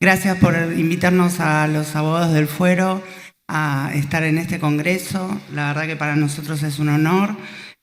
Gracias por invitarnos a los abogados del Fuero a estar en este congreso. La verdad que para nosotros es un honor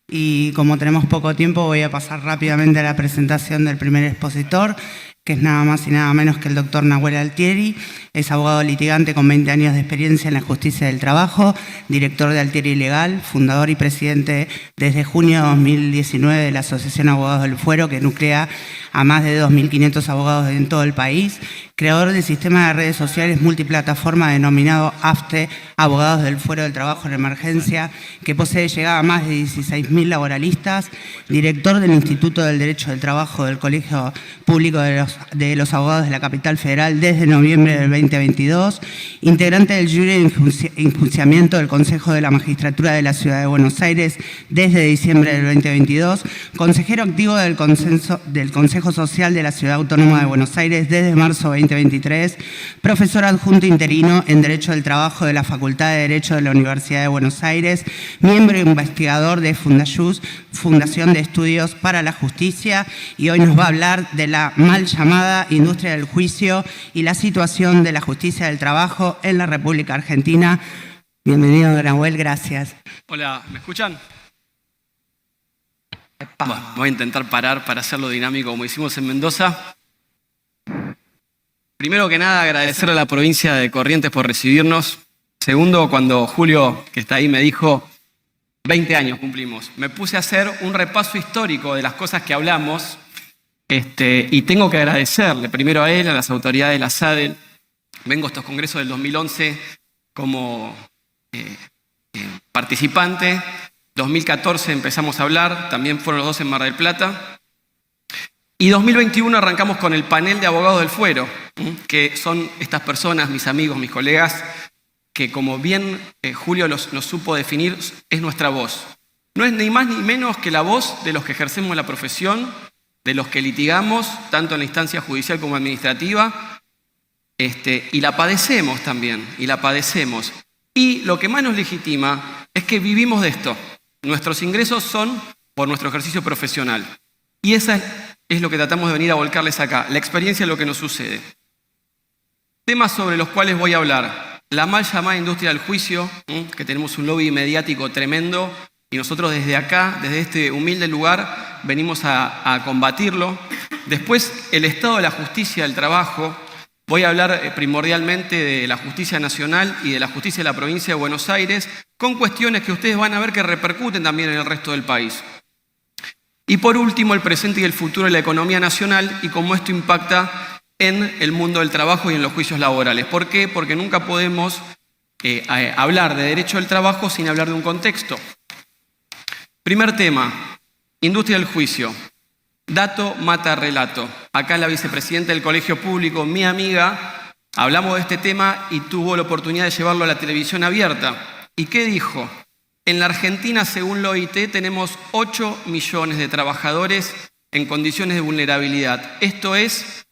y como tenemos poco tiempo voy a pasar rápidamente a la presentación del primer expositor, que es nada más y nada menos que el doctor Nahuel Altieri. Es abogado litigante con 20 años de experiencia en la justicia del trabajo, director de Altieri Legal, fundador y presidente desde junio de 2019 de la Asociación Abogados del Fuero, que nuclea a más de 2.500 abogados en todo el país, creador del sistema de redes sociales multiplataforma denominado AFTE, Abogados del Fuero del Trabajo en Emergencia, que posee llegada a más de 16.000 laboralistas, director del Instituto del Derecho del Trabajo del Colegio Público de los Abogados de la Capital Federal desde noviembre del 2022, integrante del jury de enjuiciamiento del Consejo de la Magistratura de la Ciudad de Buenos Aires desde diciembre del 2022, consejero activo del Consejo Social de la Ciudad Autónoma de Buenos Aires desde marzo 2023, profesor adjunto interino en Derecho del Trabajo de la Facultad de Derecho de la Universidad de Buenos Aires, miembro e investigador de Fundajus, Fundación de Estudios para la Justicia, y hoy nos va a hablar de la mal llamada industria del juicio y la situación de la justicia del trabajo en la República Argentina. Bienvenido, Nahuel, gracias. Hola, ¿me escuchan? Bueno, voy a intentar parar para hacerlo dinámico como hicimos en Mendoza. Primero que nada, agradecer a la provincia de Corrientes por recibirnos. Segundo, cuando Julio, que está ahí, me dijo 20 años cumplimos, me puse a hacer un repaso histórico de las cosas que hablamos y tengo que agradecerle primero a él, a las autoridades de la SADEL. Vengo a estos congresos del 2011 como participante. 2014 empezamos a hablar, también fueron los dos en Mar del Plata. Y 2021 arrancamos con el panel de abogados del Fuero, que son estas personas, mis amigos, mis colegas, que como bien Julio los supo definir, es nuestra voz. No es ni más ni menos que la voz de los que ejercemos la profesión, de los que litigamos, tanto en la instancia judicial como administrativa, y la padecemos también, y la padecemos. Y lo que más nos legitima es que vivimos de esto. Nuestros ingresos son por nuestro ejercicio profesional. Y esa es lo que tratamos de venir a volcarles acá, la experiencia de lo que nos sucede. Temas sobre los cuales voy a hablar. La mal llamada industria del juicio, que tenemos un lobby mediático tremendo, y nosotros desde acá, desde este humilde lugar, venimos a combatirlo. Después, el estado de la justicia del trabajo. Voy a hablar primordialmente de la justicia nacional y de la justicia de la provincia de Buenos Aires, con cuestiones que ustedes van a ver que repercuten también en el resto del país. Y por último, el presente y el futuro de la economía nacional y cómo esto impacta en el mundo del trabajo y en los juicios laborales. ¿Por qué? Porque nunca podemos hablar de derecho del trabajo sin hablar de un contexto. Primer tema, industria del juicio. Dato mata relato. Acá la vicepresidenta del Colegio Público, mi amiga, hablamos de este tema y tuvo la oportunidad de llevarlo a la televisión abierta. ¿Y qué dijo? En la Argentina, según la OIT, tenemos 8 millones de trabajadores en condiciones de vulnerabilidad. Esto es,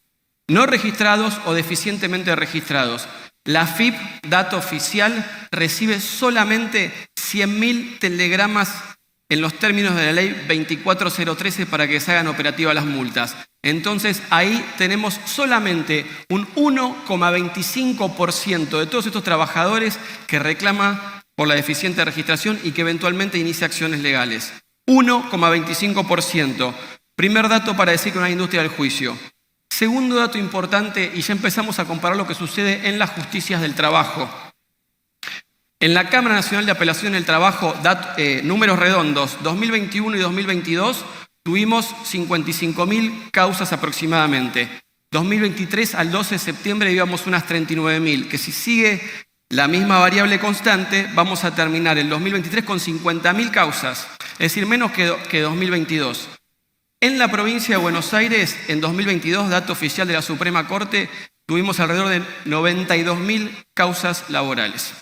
no registrados o deficientemente registrados. La AFIP, dato oficial, recibe solamente 100.000 telegramas en los términos de la ley 24013 para que se hagan operativas las multas. Entonces, ahí tenemos solamente un 1,25% de todos estos trabajadores que reclama por la deficiente registración y que eventualmente inicia acciones legales. 1,25%. Primer dato para decir que no hay industria del juicio. Segundo dato importante, y ya empezamos a comparar lo que sucede en las justicias del trabajo. En la Cámara Nacional de Apelación del Trabajo, números redondos, 2021 y 2022, tuvimos 55.000 causas aproximadamente. 2023 al 12 de septiembre íbamos unas 39.000, que si sigue la misma variable constante, vamos a terminar el 2023 con 50.000 causas, es decir, menos que 2022. En la provincia de Buenos Aires, en 2022, dato oficial de la Suprema Corte, tuvimos alrededor de 92.000 causas laborales.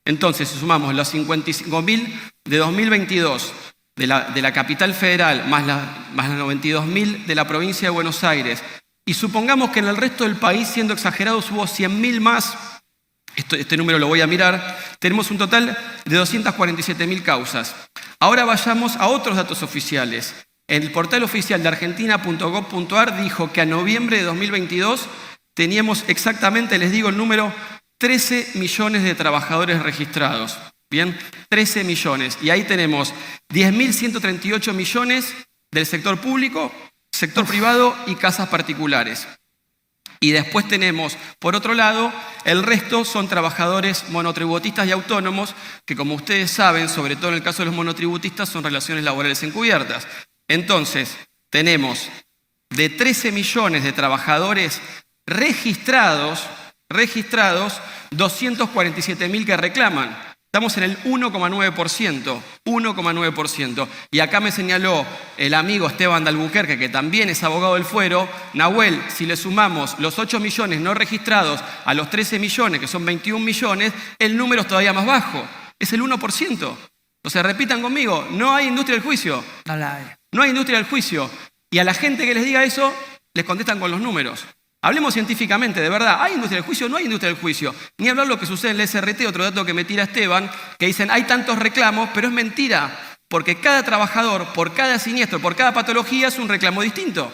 Entonces, si sumamos los 55.000 de 2022 de la capital federal, más las 92.000 de la provincia de Buenos Aires, y supongamos que en el resto del país, siendo exagerados, hubo 100.000 más, este número lo voy a mirar, tenemos un total de 247.000 causas. Ahora vayamos a otros datos oficiales. El portal oficial de argentina.gov.ar dijo que a noviembre de 2022 teníamos exactamente, les digo el número, 13 millones de trabajadores registrados. Bien, 13 millones. Y ahí tenemos 10.138 millones del sector público, sector privado y casas particulares. Y después tenemos, por otro lado, el resto son trabajadores monotributistas y autónomos, que como ustedes saben, sobre todo en el caso de los monotributistas, son relaciones laborales encubiertas. Entonces, tenemos de 13 millones de trabajadores registrados, 247.000 que reclaman. Estamos en el 1,9%. Y acá me señaló el amigo Esteban de Albuquerque, que también es abogado del fuero. Nahuel, si le sumamos los 8 millones no registrados a los 13 millones, que son 21 millones, el número es todavía más bajo. Es el 1%. O sea, repitan conmigo, no hay industria del juicio. No la hay. No hay industria del juicio. Y a la gente que les diga eso, les contestan con los números. Hablemos científicamente, de verdad, ¿hay industria del juicio o no hay industria del juicio? Ni hablar lo que sucede en el SRT, otro dato que me tira Esteban, que dicen hay tantos reclamos, pero es mentira, porque cada trabajador, por cada siniestro, por cada patología es un reclamo distinto.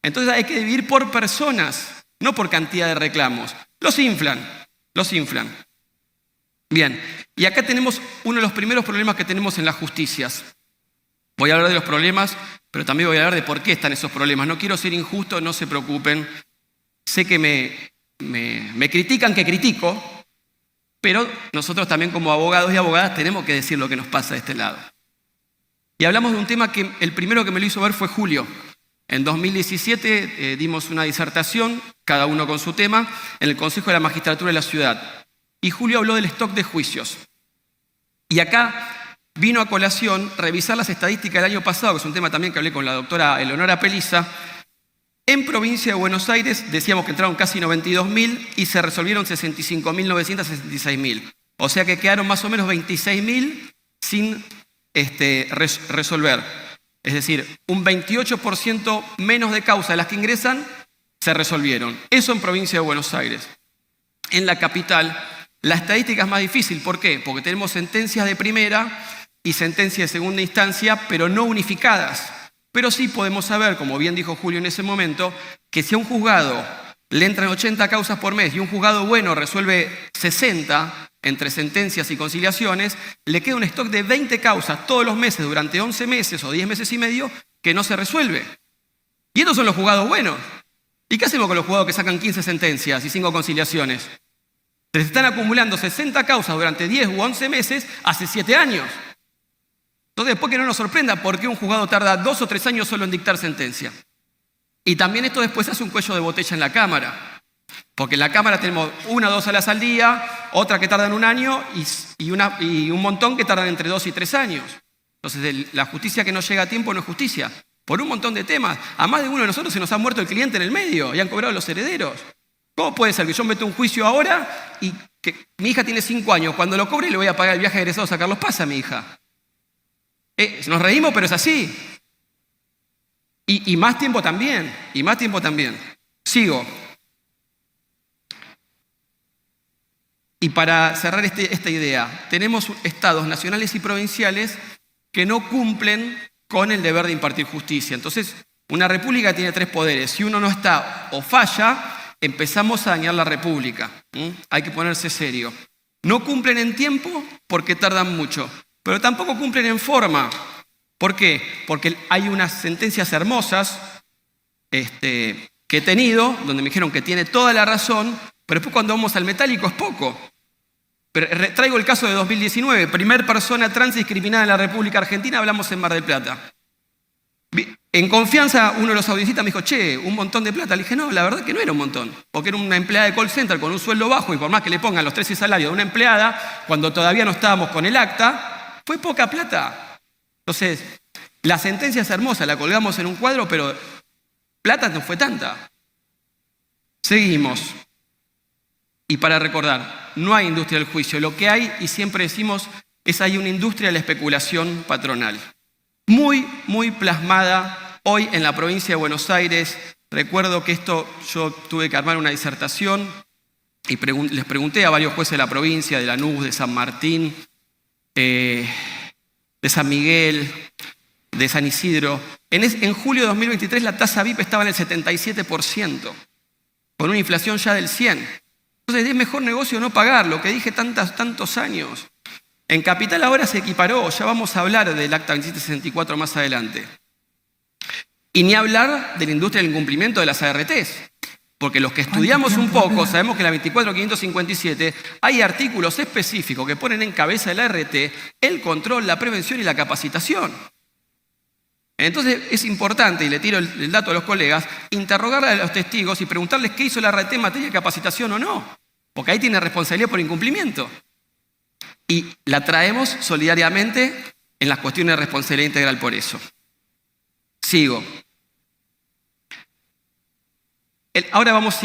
Entonces hay que dividir por personas, no por cantidad de reclamos. Los inflan. Bien, y acá tenemos uno de los primeros problemas que tenemos en las justicias. Voy a hablar de los problemas, pero también voy a hablar de por qué están esos problemas. No quiero ser injusto, no se preocupen. Sé que me critican que critico, pero nosotros también como abogados y abogadas tenemos que decir lo que nos pasa de este lado. Y hablamos de un tema que el primero que me lo hizo ver fue Julio. En 2017 dimos una disertación, cada uno con su tema, en el Consejo de la Magistratura de la Ciudad. Y Julio habló del stock de juicios. Y acá vino a colación revisar las estadísticas del año pasado, que es un tema también que hablé con la doctora Eleonora Peliza. En provincia de Buenos Aires decíamos que entraron casi 92.000 y se resolvieron 65.966.000. O sea que quedaron más o menos 26.000 sin resolver. Es decir, un 28% menos de causas de las que ingresan se resolvieron. Eso en provincia de Buenos Aires. En la capital, la estadística es más difícil. ¿Por qué? Porque tenemos sentencias de primera y sentencias de segunda instancia, pero no unificadas. Pero sí podemos saber, como bien dijo Julio en ese momento, que si a un juzgado le entran 80 causas por mes y un juzgado bueno resuelve 60 entre sentencias y conciliaciones, le queda un stock de 20 causas todos los meses durante 11 meses o 10 meses y medio que no se resuelve. Y estos son los juzgados buenos. ¿Y qué hacemos con los juzgados que sacan 15 sentencias y 5 conciliaciones? Se están acumulando 60 causas durante 10 u 11 meses hace 7 años. Entonces, después que no nos sorprenda por qué un juzgado tarda 2 o 3 años solo en dictar sentencia. Y también esto después hace un cuello de botella en la Cámara. Porque en la Cámara tenemos 1 o 2 salas al día, otra que tardan 1 año y un montón que tardan entre 2 y 3 años. Entonces, la justicia que no llega a tiempo no es justicia. Por un montón de temas. A más de uno de nosotros se nos ha muerto el cliente en el medio y han cobrado los herederos. ¿Cómo puede ser que yo meto un juicio ahora y que mi hija tiene 5 años? Cuando lo cobre le voy a pagar el viaje de egresados a Carlos Paz a mi hija. Nos reímos, pero es así. Y más tiempo también. Sigo. Y para cerrar esta idea, tenemos estados nacionales y provinciales que no cumplen con el deber de impartir justicia. Entonces, una república tiene 3 poderes. Si uno no está o falla, empezamos a dañar la república. Hay que ponerse serio. No cumplen en tiempo porque tardan mucho, pero tampoco cumplen en forma. ¿Por qué? Porque hay unas sentencias hermosas que he tenido, donde me dijeron que tiene toda la razón, pero después cuando vamos al metálico es poco. Pero traigo el caso de 2019, primer persona trans discriminada en la República Argentina, hablamos en Mar del Plata. En confianza, uno de los audiencitas me dijo, che, un montón de plata. Le dije, no, la verdad que no era un montón, porque era una empleada de call center con un sueldo bajo y por más que le pongan los 13 salarios de una empleada, cuando todavía no estábamos con el acta, fue poca plata. Entonces, la sentencia es hermosa, la colgamos en un cuadro, pero plata no fue tanta. Seguimos. Y para recordar, no hay industria del juicio. Lo que hay, y siempre decimos, es hay una industria de la especulación patronal. Muy, muy plasmada hoy en la provincia de Buenos Aires. Recuerdo que esto yo tuve que armar una disertación y les pregunté a varios jueces de la provincia, de Lanús, de San Martín, de San Miguel, de San Isidro. En julio de 2023 la tasa VIP estaba en el 77%. con una inflación ya del 100%. Entonces es mejor negocio no pagar, lo que dije tantos años. En Capital ahora se equiparó, ya vamos a hablar del Acta 2764 más adelante. Y ni hablar de la industria del incumplimiento de las ARTs. Porque los que estudiamos un poco, sabemos que en la 24.557 hay artículos específicos que ponen en cabeza de la ART el control, la prevención y la capacitación. Entonces es importante, y le tiro el dato a los colegas, interrogar a los testigos y preguntarles qué hizo la ART en materia de capacitación o no. Porque ahí tiene responsabilidad por incumplimiento. Y la traemos solidariamente en las cuestiones de responsabilidad integral por eso. Sigo. Ahora vamos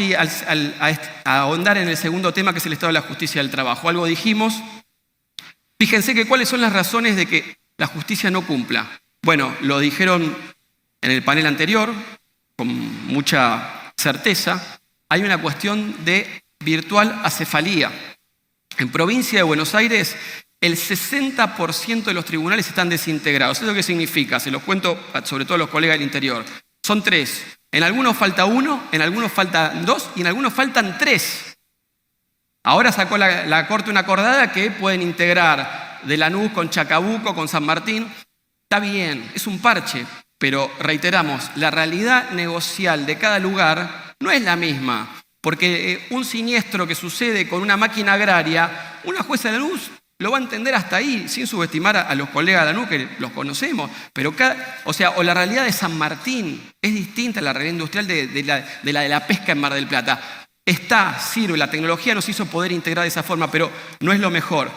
a ahondar en el segundo tema, que es el estado de la justicia del trabajo. Algo dijimos. Fíjense que cuáles son las razones de que la justicia no cumpla. Bueno, lo dijeron en el panel anterior, con mucha certeza. Hay una cuestión de virtual acefalía. En provincia de Buenos Aires, el 60% de los tribunales están desintegrados. ¿Eso qué significa? Se los cuento sobre todo a los colegas del interior. Son 3. En algunos falta 1, en algunos faltan 2 y en algunos faltan 3. Ahora sacó la Corte una acordada que pueden integrar de Lanús con Chacabuco, con San Martín. Está bien, es un parche, pero reiteramos, la realidad negocial de cada lugar no es la misma. Porque un siniestro que sucede con una máquina agraria, una jueza de Lanús lo va a entender hasta ahí, sin subestimar a los colegas de Lanús, que los conocemos. Pero o la realidad de San Martín es distinta a la realidad industrial de la pesca en Mar del Plata. Sirve, la tecnología nos hizo poder integrar de esa forma, pero no es lo mejor.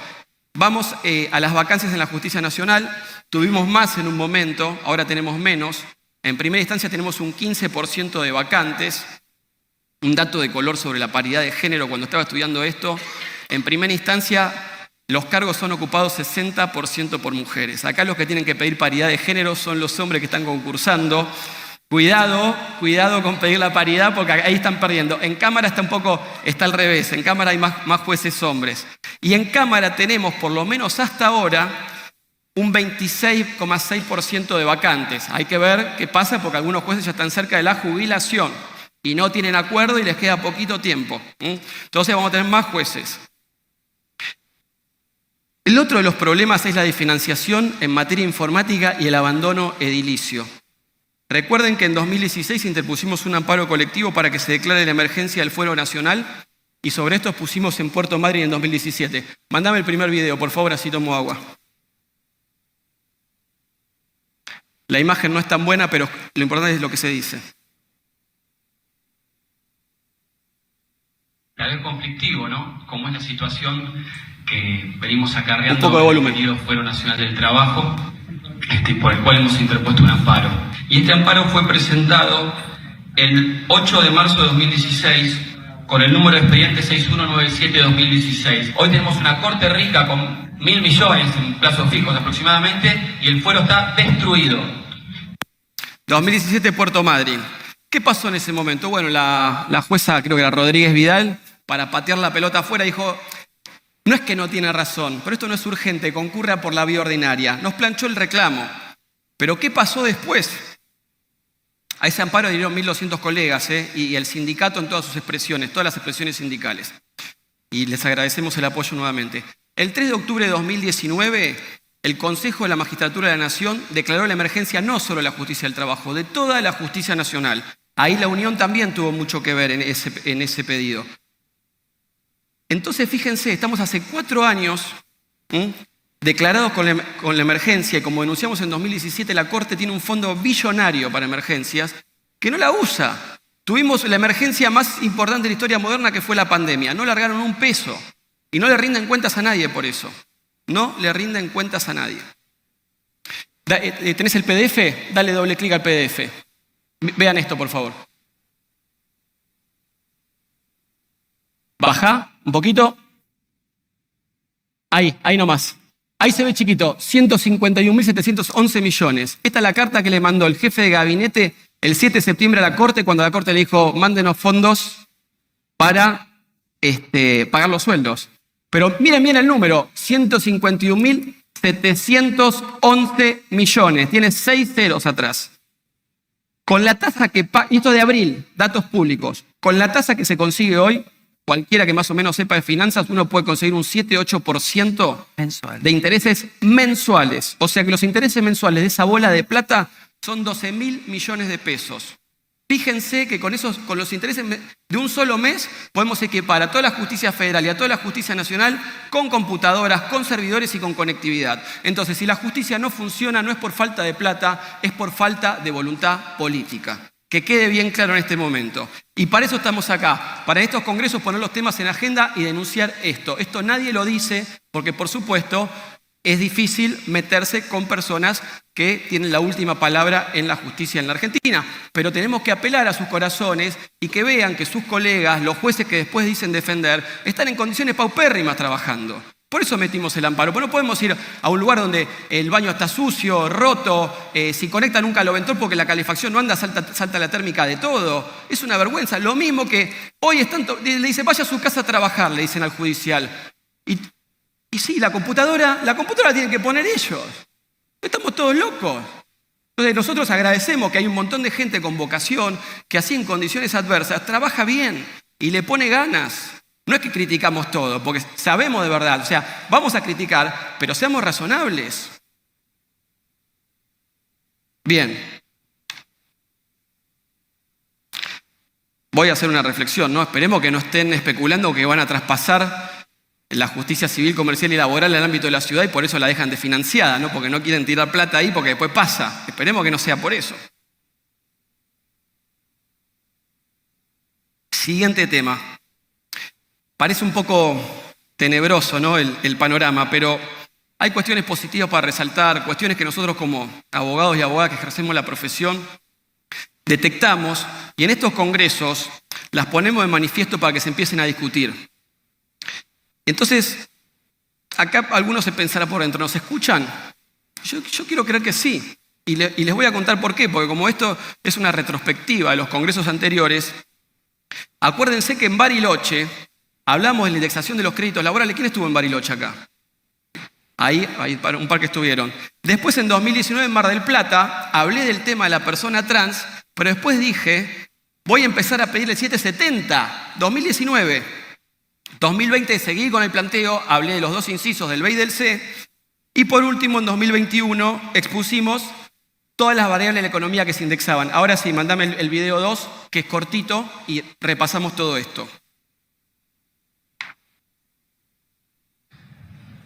Vamos a las vacancias en la Justicia Nacional. Tuvimos más en un momento, ahora tenemos menos. En primera instancia tenemos un 15% de vacantes. Un dato de color sobre la paridad de género cuando estaba estudiando esto. En primera instancia, los cargos son ocupados 60% por mujeres. Acá los que tienen que pedir paridad de género son los hombres que están concursando. Cuidado con pedir la paridad porque ahí están perdiendo. En Cámara está al revés. En Cámara hay más jueces hombres. Y en Cámara tenemos, por lo menos hasta ahora, un 26,6% de vacantes. Hay que ver qué pasa porque algunos jueces ya están cerca de la jubilación y no tienen acuerdo y les queda poquito tiempo. Entonces vamos a tener más jueces. El otro de los problemas es la desfinanciación en materia informática y el abandono edilicio. Recuerden que en 2016 interpusimos un amparo colectivo para que se declare la emergencia del fuero nacional y sobre esto pusimos en Puerto Madryn en 2017. Mándame el primer video, por favor, así tomo agua. La imagen no es tan buena, pero lo importante es lo que se dice. Algo conflictivo, ¿no? Como es la situación que venimos acarreando un poco de volumen. El Fuero Nacional del Trabajo, por el cual hemos interpuesto un amparo. Y este amparo fue presentado el 8 de marzo de 2016 con el número de expediente 6197-2016. Hoy tenemos una corte rica con 1.000 millones en plazos fijos aproximadamente y el fuero está destruido. 2017 Puerto Madryn. ¿Qué pasó en ese momento? Bueno, la jueza, creo que era Rodríguez Vidal, para patear la pelota afuera, dijo, no es que no tiene razón, pero esto no es urgente, concurra por la vía ordinaria. Nos planchó el reclamo. Pero ¿qué pasó después? A ese amparo adhirieron 1.200 colegas y el sindicato en todas sus expresiones, todas las expresiones sindicales. Y les agradecemos el apoyo nuevamente. El 3 de octubre de 2019, el Consejo de la Magistratura de la Nación declaró la emergencia no solo de la justicia del trabajo, de toda la justicia nacional. Ahí la Unión también tuvo mucho que ver en ese pedido. Entonces, fíjense, estamos hace 4 años declarados con la emergencia y como denunciamos en 2017, la Corte tiene un fondo billonario para emergencias que no la usa. Tuvimos la emergencia más importante de la historia moderna que fue la pandemia. No largaron un peso y no le rinden cuentas a nadie por eso. No le rinden cuentas a nadie. ¿Tenés el PDF? Dale doble clic al PDF. Vean esto, por favor. Baja un poquito. Ahí nomás. Ahí se ve chiquito, 151.711 millones. Esta es la carta que le mandó el jefe de gabinete el 7 de septiembre a la Corte, cuando la Corte le dijo, mándenos fondos para pagar los sueldos. Pero miren bien el número, 151.711 millones. Tiene 6 ceros atrás. Con la tasa que paga, y esto de abril, datos públicos, con la tasa que se consigue hoy, cualquiera que más o menos sepa de finanzas, uno puede conseguir un 7-8% de intereses mensuales. O sea que los intereses mensuales de esa bola de plata son 12.000 millones de pesos. Fíjense que con los intereses de un solo mes podemos equipar a toda la justicia federal y a toda la justicia nacional con computadoras, con servidores y con conectividad. Entonces, si la justicia no funciona, no es por falta de plata, es por falta de voluntad política. Que quede bien claro en este momento. Y para eso estamos acá, para estos congresos poner los temas en agenda y denunciar esto. Esto nadie lo dice porque, por supuesto, es difícil meterse con personas que tienen la última palabra en la justicia en la Argentina. Pero tenemos que apelar a sus corazones y que vean que sus colegas, los jueces que después dicen defender, están en condiciones paupérrimas trabajando. Por eso metimos el amparo. Pero no podemos ir a un lugar donde el baño está sucio, roto, si conectan un caloventor porque la calefacción no anda, salta la térmica de todo. Es una vergüenza. Lo mismo que hoy le dicen, vaya a su casa a trabajar, le dicen al judicial. Y sí, la computadora la tienen que poner ellos. Estamos todos locos. Entonces nosotros agradecemos que hay un montón de gente con vocación que así en condiciones adversas trabaja bien y le pone ganas. No es que criticamos todo, porque sabemos de verdad. O sea, vamos a criticar, pero seamos razonables. Bien. Voy a hacer una reflexión, ¿no? Esperemos que no estén especulando que van a traspasar la justicia civil, comercial y laboral al ámbito de la ciudad y por eso la dejan desfinanciada, ¿no? Porque no quieren tirar plata ahí porque después pasa. Esperemos que no sea por eso. Siguiente tema. Parece un poco tenebroso, ¿no? el panorama, pero hay cuestiones positivas para resaltar, cuestiones que nosotros como abogados y abogadas que ejercemos la profesión detectamos y en estos congresos las ponemos de manifiesto para que se empiecen a discutir. Entonces, acá algunos se pensarán por dentro, ¿nos escuchan? Yo quiero creer que sí. Y les voy a contar por qué, porque como esto es una retrospectiva de los congresos anteriores, acuérdense que en Bariloche hablamos de la indexación de los créditos laborales. ¿Quién estuvo en Bariloche acá? Ahí un par que estuvieron. Después en 2019 en Mar del Plata hablé del tema de la persona trans, pero después dije, voy a empezar a pedirle 770, 2019. 2020 seguí con el planteo, hablé de los dos incisos del B y del C, y por último en 2021 expusimos todas las variables de la economía que se indexaban. Ahora sí, mandame el video 2, que es cortito, y repasamos todo esto.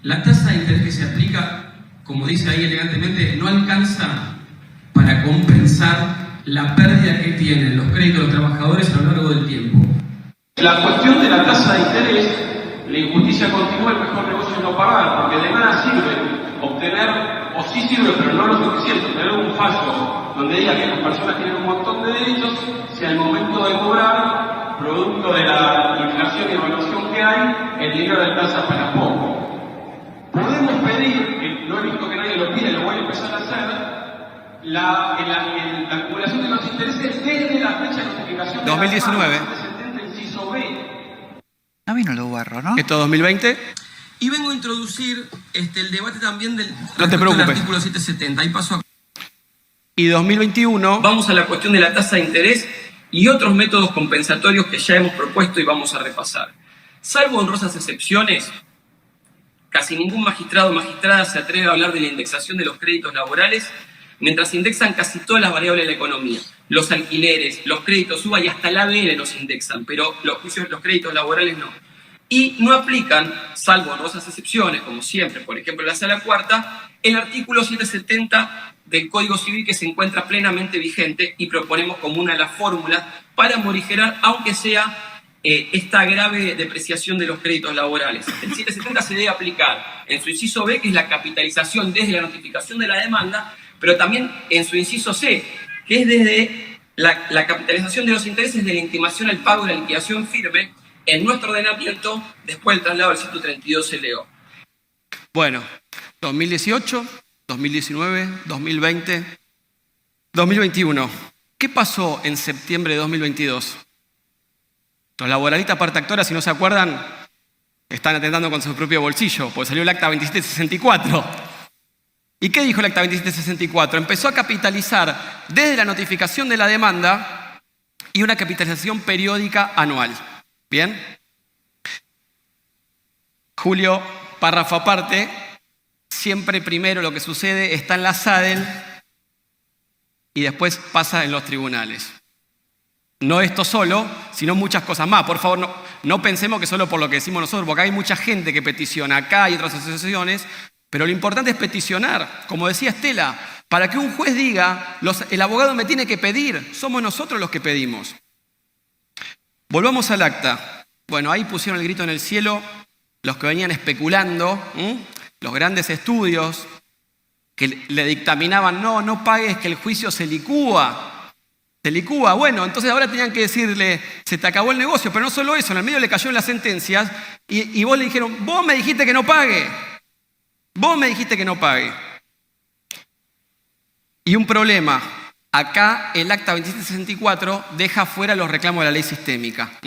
La tasa de interés que se aplica, como dice ahí elegantemente, no alcanza para compensar la pérdida que tienen los créditos de los trabajadores a lo largo del tiempo. La cuestión de la tasa de interés, la injusticia continúa, el mejor negocio es no pagar, porque de nada sirve obtener, o sí sirve, pero no lo suficiente, obtener un fallo donde diga que las personas tienen un montón de derechos, si al momento de cobrar, producto de la inflación y evaluación que hay, el dinero alcanza para poco. Podemos pedir, que no he visto que nadie lo pida, lo voy a empezar a hacer, la acumulación de los intereses desde la fecha de notificación 2019. No vino lo barro, ¿no? ¿Esto 2020? Y vengo a introducir el debate también del artículo 770. Ahí paso a... Y 2021... Vamos a la cuestión de la tasa de interés y otros métodos compensatorios que ya hemos propuesto y vamos a repasar. Salvo honrosas excepciones, casi ningún magistrado o magistrada se atreve a hablar de la indexación de los créditos laborales mientras indexan casi todas las variables de la economía. Los alquileres, los créditos UBA y hasta el ABL los indexan, pero los créditos laborales no. Y no aplican, salvo honrosas excepciones, como siempre, por ejemplo la Sala Cuarta, el artículo 770 del Código Civil que se encuentra plenamente vigente y proponemos como una de las fórmulas para morigerar, aunque sea esta grave depreciación de los créditos laborales. El 770 se debe aplicar en su inciso B, que es la capitalización desde la notificación de la demanda, pero también en su inciso C, que es desde la capitalización de los intereses de la intimación al pago de la liquidación firme en nuestro ordenamiento después del traslado del 132 LO. Bueno, 2018, 2019, 2020, 2021. ¿Qué pasó en septiembre de 2022? Los laboralistas parte actora, si no se acuerdan, están atentando con su propio bolsillo, porque salió el acta 2764. ¿Y qué dijo el acta 2764? Empezó a capitalizar desde la notificación de la demanda y una capitalización periódica anual. ¿Bien? Julio, párrafo aparte, siempre primero lo que sucede está en la SADEL y después pasa en los tribunales. No esto solo, sino muchas cosas más. Por favor, no pensemos que solo por lo que decimos nosotros, porque hay mucha gente que peticiona acá y otras asociaciones, pero lo importante es peticionar. Como decía Estela, para que un juez diga, el abogado me tiene que pedir, somos nosotros los que pedimos. Volvamos al acta. Bueno, ahí pusieron el grito en el cielo los que venían especulando, los grandes estudios que le dictaminaban, no pagues que el juicio se licúa. Se licúa, bueno, entonces ahora tenían que decirle, se te acabó el negocio, pero no solo eso, en el medio le cayeron las sentencias y vos le dijeron, vos me dijiste que no pague. Vos me dijiste que no pague. Y un problema, acá el acta 2764 deja fuera los reclamos de la ley sistémica.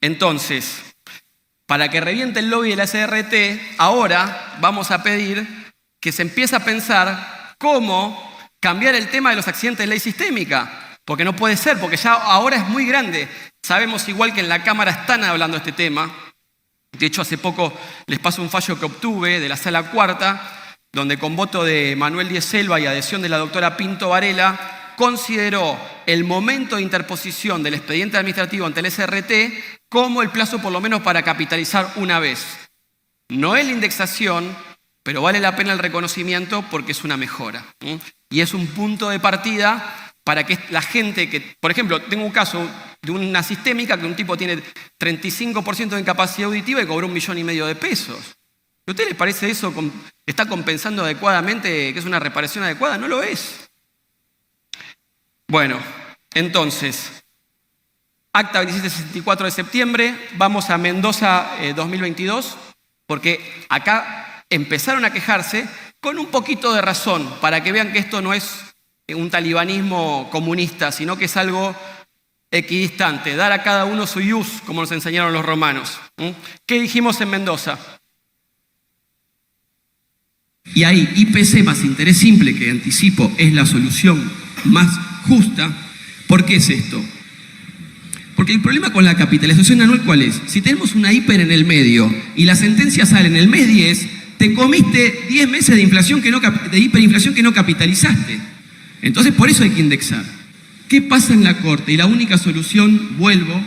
Entonces, para que reviente el lobby de la SRT, ahora vamos a pedir que se empiece a pensar cómo cambiar el tema de los accidentes de ley sistémica. Porque no puede ser, porque ya ahora es muy grande. Sabemos igual que en la Cámara están hablando de este tema. De hecho, hace poco les paso un fallo que obtuve de la Sala Cuarta, donde con voto de Manuel Díez Selva y adhesión de la doctora Pinto Varela, consideró el momento de interposición del expediente administrativo ante el SRT como el plazo por lo menos para capitalizar una vez. No es la indexación, pero vale la pena el reconocimiento porque es una mejora. Y es un punto de partida para que la gente que, por ejemplo, tengo un caso de una sistémica que un tipo tiene 35% de incapacidad auditiva y cobró 1,5 millones de pesos. ¿A usted le parece eso? ¿Está compensando adecuadamente que es una reparación adecuada? No lo es. Bueno, entonces, acta 2764 de septiembre, vamos a Mendoza 2022, porque acá empezaron a quejarse con un poquito de razón, para que vean que esto no es un talibanismo comunista, sino que es algo equidistante, dar a cada uno su ius, como nos enseñaron los romanos. ¿Qué dijimos en Mendoza? Y ahí IPC más interés simple, que anticipo es la solución más justa. ¿Por qué es esto? Porque el problema con la capitalización anual, ¿cuál es? Si tenemos una hiper en el medio y la sentencia sale en el mes 10, te comiste 10 meses de inflación de hiperinflación que no capitalizaste. Entonces, por eso hay que indexar. ¿Qué pasa en la Corte? Y la única solución, vuelvo,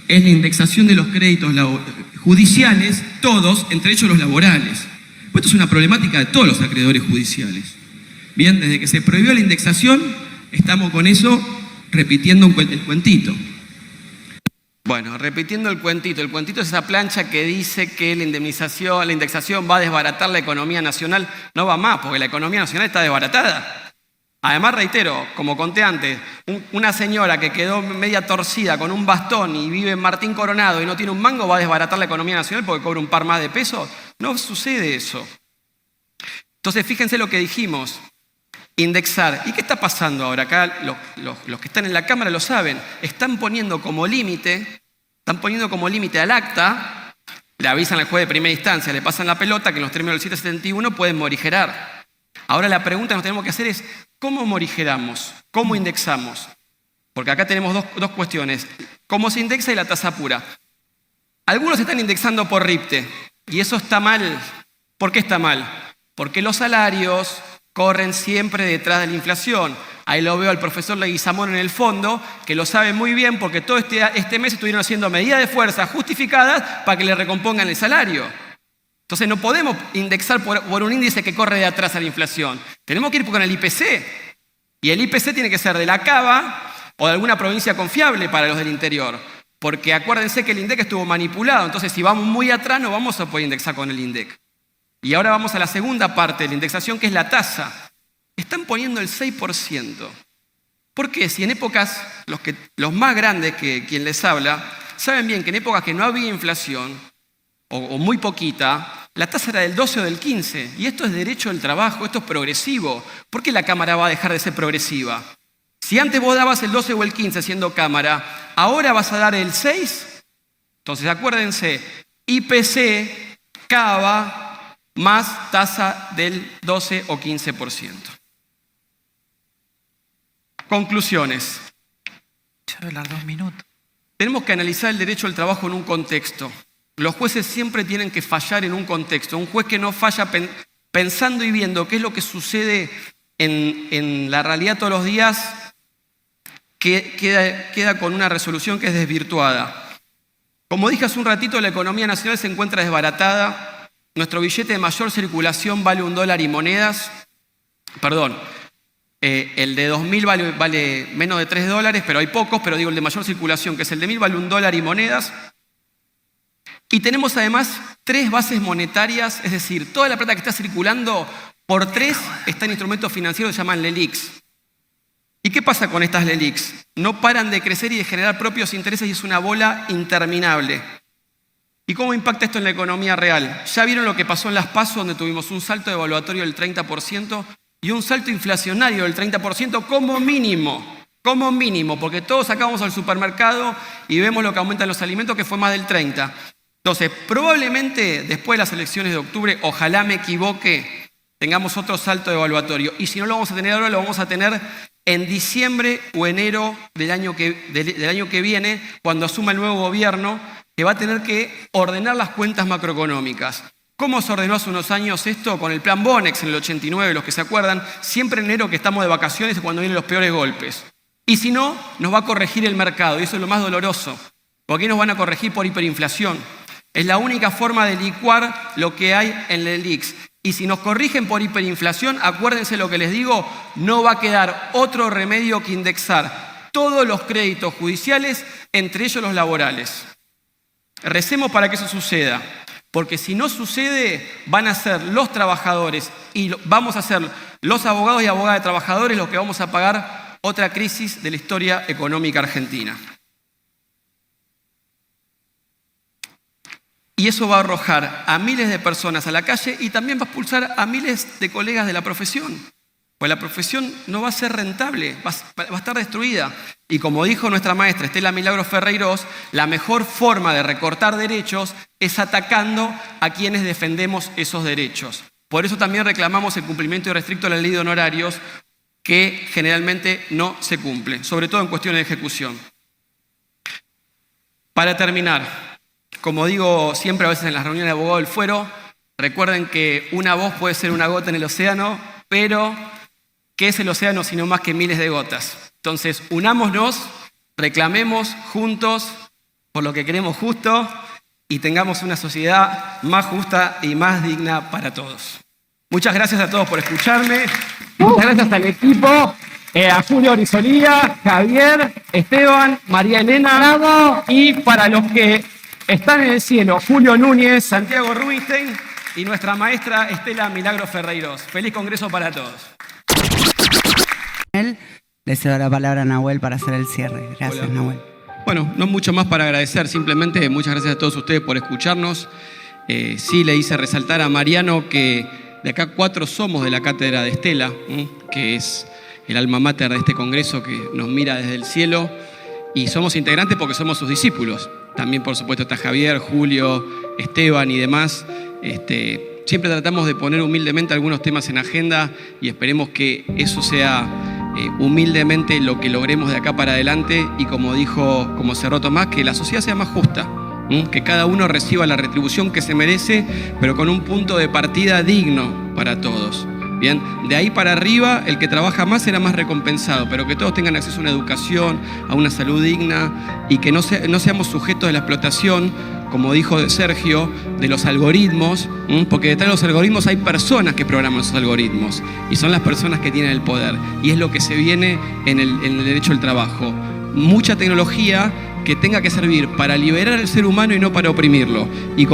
es la indexación de los créditos judiciales, todos, entre ellos los laborales. Pues esto es una problemática de todos los acreedores judiciales. Bien, desde que se prohibió la indexación, estamos con eso repitiendo el cuentito. Bueno, repitiendo el cuentito es esa plancha que dice que la indexación va a desbaratar la economía nacional. No va más, porque la economía nacional está desbaratada. Además, reitero, como conté antes, una señora que quedó media torcida con un bastón y vive en Martín Coronado y no tiene un mango, va a desbaratar la economía nacional porque cobra un par más de pesos. No sucede eso. Entonces, fíjense lo que dijimos. Indexar. ¿Y qué está pasando ahora? Acá los que están en la Cámara lo saben. Están poniendo como límite al acta, le avisan al juez de primera instancia, le pasan la pelota que en los términos del 771 pueden morigerar. Ahora la pregunta que nos tenemos que hacer es, ¿cómo morigeramos? ¿Cómo indexamos? Porque acá tenemos dos cuestiones. ¿Cómo se indexa y la tasa pura? Algunos están indexando por RIPTE y eso está mal. ¿Por qué está mal? Porque los salarios corren siempre detrás de la inflación. Ahí lo veo al profesor Leguizamón en el fondo, que lo sabe muy bien porque todo este mes estuvieron haciendo medidas de fuerza justificadas para que le recompongan el salario. Entonces no podemos indexar por un índice que corre de atrás a la inflación. Tenemos que ir con el IPC. Y el IPC tiene que ser de la Cava o de alguna provincia confiable para los del interior. Porque acuérdense que el INDEC estuvo manipulado. Entonces si vamos muy atrás no vamos a poder indexar con el INDEC. Y ahora vamos a la segunda parte de la indexación, que es la tasa. Están poniendo el 6%. ¿Por qué? Si en épocas, los más grandes que quien les habla, saben bien que en épocas que no había inflación, o muy poquita, la tasa era del 12 o del 15. Y esto es derecho del trabajo, esto es progresivo. ¿Por qué la Cámara va a dejar de ser progresiva? Si antes vos dabas el 12 o el 15 siendo Cámara, ¿ahora vas a dar el 6? Entonces acuérdense, IPC, Cava, más tasa del 12 o 15%. Conclusiones. Ya voy a hablar 2 minutos. Tenemos que analizar el derecho al trabajo en un contexto. Los jueces siempre tienen que fallar en un contexto. Un juez que no falla pensando y viendo qué es lo que sucede en la realidad todos los días, queda con una resolución que es desvirtuada. Como dije hace un ratito, la economía nacional se encuentra desbaratada. Nuestro billete de mayor circulación vale $1 y monedas. Perdón, el de 2000 vale menos de $3, pero hay pocos, pero digo el de mayor circulación, que es el de 1000, vale $1 y monedas. Y tenemos además 3 bases monetarias, es decir, toda la plata que está circulando por 3 está en instrumentos financieros que se llaman LELIQs. ¿Y qué pasa con estas LELIQs? No paran de crecer y de generar propios intereses y es una bola interminable. ¿Y cómo impacta esto en la economía real? Ya vieron lo que pasó en las PASO, donde tuvimos un salto devaluatorio del 30% y un salto inflacionario del 30% como mínimo, porque todos acabamos al supermercado y vemos lo que aumentan los alimentos, que fue más del 30%. Entonces, probablemente después de las elecciones de octubre, ojalá me equivoque, tengamos otro salto devaluatorio. Y si no lo vamos a tener ahora, lo vamos a tener en diciembre o enero del año que viene, cuando asuma el nuevo gobierno, que va a tener que ordenar las cuentas macroeconómicas. ¿Cómo se ordenó hace unos años esto? Con el plan Bonex en el 89, los que se acuerdan, siempre en enero que estamos de vacaciones es cuando vienen los peores golpes. Y si no, nos va a corregir el mercado, y eso es lo más doloroso, porque aquí nos van a corregir por hiperinflación. Es la única forma de licuar lo que hay en el LELIQs. Y si nos corrigen por hiperinflación, acuérdense lo que les digo, no va a quedar otro remedio que indexar todos los créditos judiciales, entre ellos los laborales. Recemos para que eso suceda, porque si no sucede, van a ser los trabajadores y vamos a ser los abogados y abogadas de trabajadores los que vamos a pagar otra crisis de la historia económica argentina. Y eso va a arrojar a miles de personas a la calle y también va a expulsar a miles de colegas de la profesión. Pues la profesión no va a ser rentable, va a estar destruida. Y como dijo nuestra maestra Estela Milagros Ferreiros, la mejor forma de recortar derechos es atacando a quienes defendemos esos derechos. Por eso también reclamamos el cumplimiento irrestricto de la ley de honorarios, que generalmente no se cumple, sobre todo en cuestiones de ejecución. Para terminar, como digo siempre a veces en las reuniones de abogados del fuero, recuerden que una voz puede ser una gota en el océano, pero ¿qué es el océano sino más que miles de gotas? Entonces, unámonos, reclamemos juntos por lo que queremos justo y tengamos una sociedad más justa y más digna para todos. Muchas gracias a todos por escucharme. Muchas gracias al equipo, a Julio Orizolía, Javier, Esteban, María Elena. ¡Bravo! Y para los que están en el cielo, Julio Núñez, Santiago Rubinstein y nuestra maestra Estela Milagros Ferreiros. Feliz Congreso para todos. Le cedo la palabra a Nahuel para hacer el cierre. Gracias, Hola. Nahuel. Bueno, no mucho más para agradecer, simplemente muchas gracias a todos ustedes por escucharnos. Sí le hice resaltar a Mariano que de acá 4 somos de la cátedra de Estela, que es el alma mater de este congreso que nos mira desde el cielo, y somos integrantes porque somos sus discípulos. También, por supuesto, está Javier, Julio, Esteban y demás. Siempre tratamos de poner humildemente algunos temas en agenda y esperemos que eso sea humildemente lo que logremos de acá para adelante y como cerró Tomás, que la sociedad sea más justa, que cada uno reciba la retribución que se merece, pero con un punto de partida digno para todos. Bien, de ahí para arriba, el que trabaja más será más recompensado, pero que todos tengan acceso a una educación, a una salud digna y que no seamos sujetos de la explotación, como dijo Sergio, de los algoritmos, porque detrás de los algoritmos hay personas que programan esos algoritmos y son las personas que tienen el poder y es lo que se viene en el derecho al trabajo. Mucha tecnología que tenga que servir para liberar al ser humano y no para oprimirlo. Y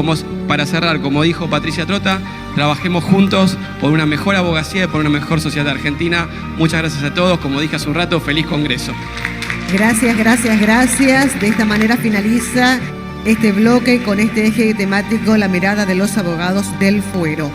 para cerrar, como dijo Patricia Trota, trabajemos juntos por una mejor abogacía y por una mejor sociedad argentina. Muchas gracias a todos. Como dije hace un rato, feliz Congreso. Gracias, gracias, gracias. De esta manera finaliza este bloque con este eje temático, la mirada de los abogados del fuero.